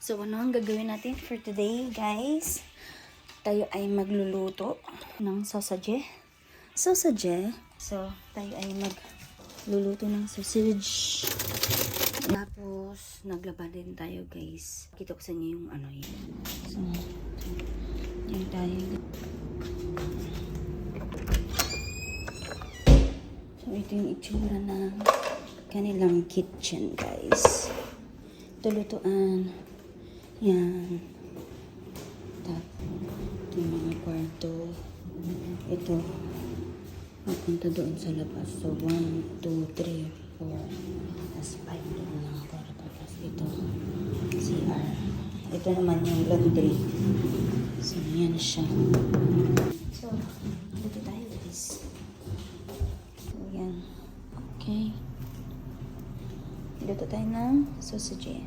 So, ano ang gagawin natin for today, guys? Tayo ay magluluto ng sausage. Sausage. So, tayo ay magluluto ng sausage. Tapos, naglaba din tayo, guys. Kita ko sa inyo yung ano yun. So, yan tayo. So, ito yung itsura ng kanilang kitchen, guys. Tulutuan. Yan. Tapos, ito yung mga kwarto. Ito. Mapunta doon sa labas. So, 1, 2, 3, 4. Tapos, 5 doon mga kwarto. Tapos, ito. CR. Ito naman yung laundry. So, yan siya. So, dito tayo, guys. So, yan. Okay. Dito tayo ng sausage.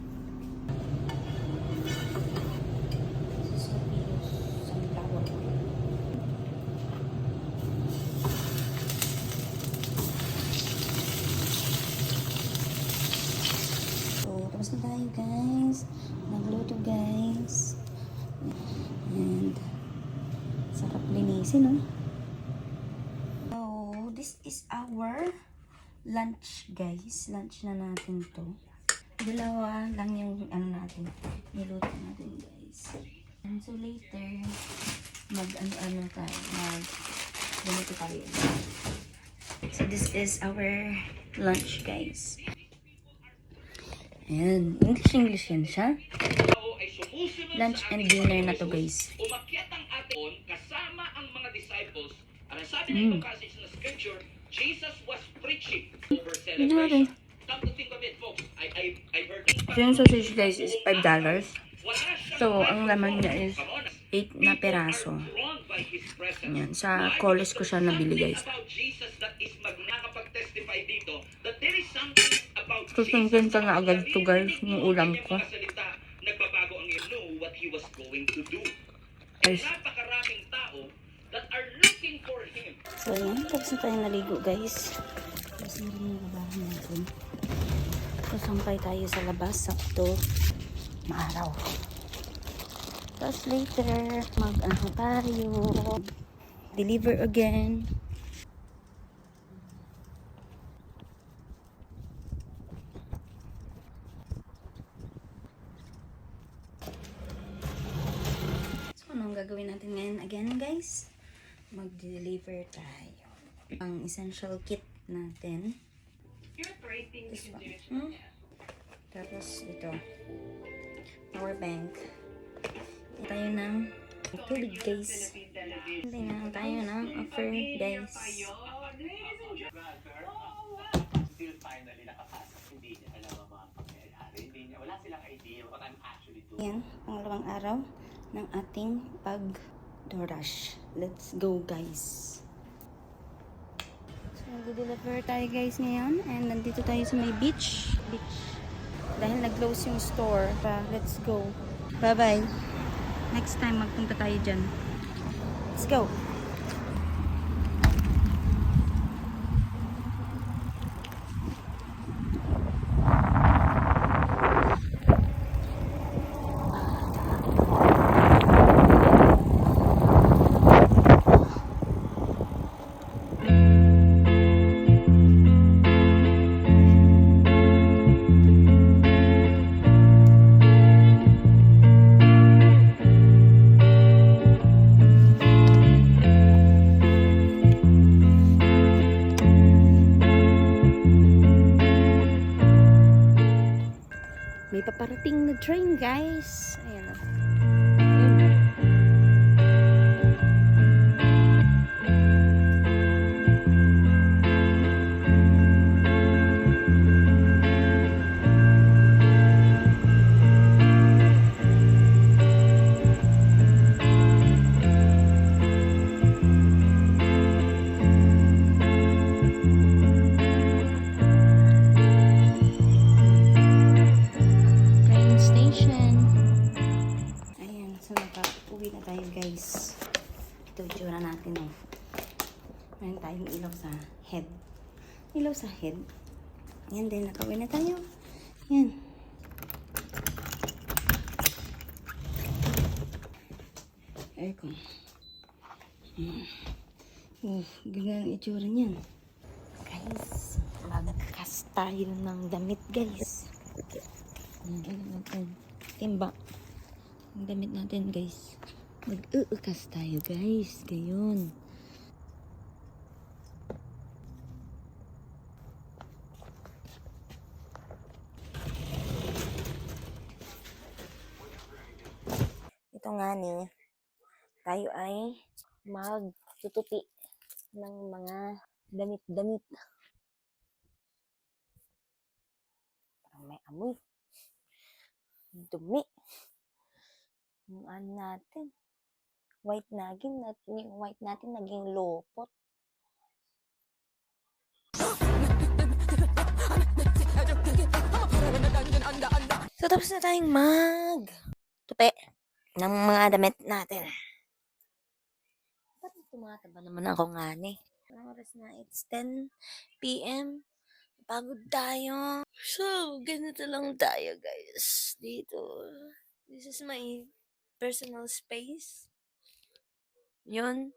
Tapos na tayo, guys. Nagluto, guys. And sarap linisin, no? So, this is our lunch, guys. Lunch na natin to. Dalawa lang yung ano natin. Niluto natin, guys. And so later, mag-ano tayo. Ganito tayo. So this is our lunch, guys. Ayan. English yan siya. Lunch and dinner na to, guys. Umakyat ang atin kasama ang mga disciples. Ang sabi ng itong passage na scripture, Jesus was preaching over celebration. Come to think of it, folks, I've heard So yung sausage, guys, is $5. So, ang laman niya is 8 na peraso. Yan. Sa college ko siya nabili, guys. Kusing-kinta na agad to, guys, yung ulam ko. Nagbabago ang know what he was going to do. Guys. Napakaraming tao that are looking for him. So, yan. Tapos na tayo naligo, guys. Tapos na rin yung labahan natin. So, sampay tayo sa labas. Sakto. Maaraw. Tapos later, mag-ano tayo. Deliver again. Gagawin natin ngayon again, guys. Mag-deliver tayo. Ang essential kit natin. This one. Tapos ito. Power bank. Tayo ng tubig, guys. Hindi na tayo ng offer, guys. Still finally nakapasok. Hindi niya alam ang mga pangyayari. Hindi niya, wala silang idea what I'm actually doing. Yan, pangalawang araw ng ating pag-DoorDash. Let's go, guys. So, nag-deliver tayo, guys, ngayon. And nandito tayo sa may beach. Dahil nag-close yung store. Let's go. Bye-bye. Next time, magpunta tayo dyan. Let's go. May paparating na train, guys. Ayan o. Ito itsura natin, oh. Meron tayong ilaw sa head. Ilaw sa head. Yan din, nakawin na tayo. Yan. aircon. Ganyan ang itsura niyan. Guys, mag-cast tayo ng damit, guys. Ano natin? Timba. Ang damit natin, guys. Mag-cast tayo, guys. Gayon. Ito nga ni, tayo ay magtutupi ng mga damit-damit. Parang may amoy. Dumi. Yung ano natin. White natin, yung white natin naging lopot. So, tapos na tayong tupi ng mga damit natin. Ba't tumataba naman ako nga ni? Anong oras na? It's 10 p.m. Pagod tayo. So, ganito lang tayo, guys. Dito. This is my personal space. Yun.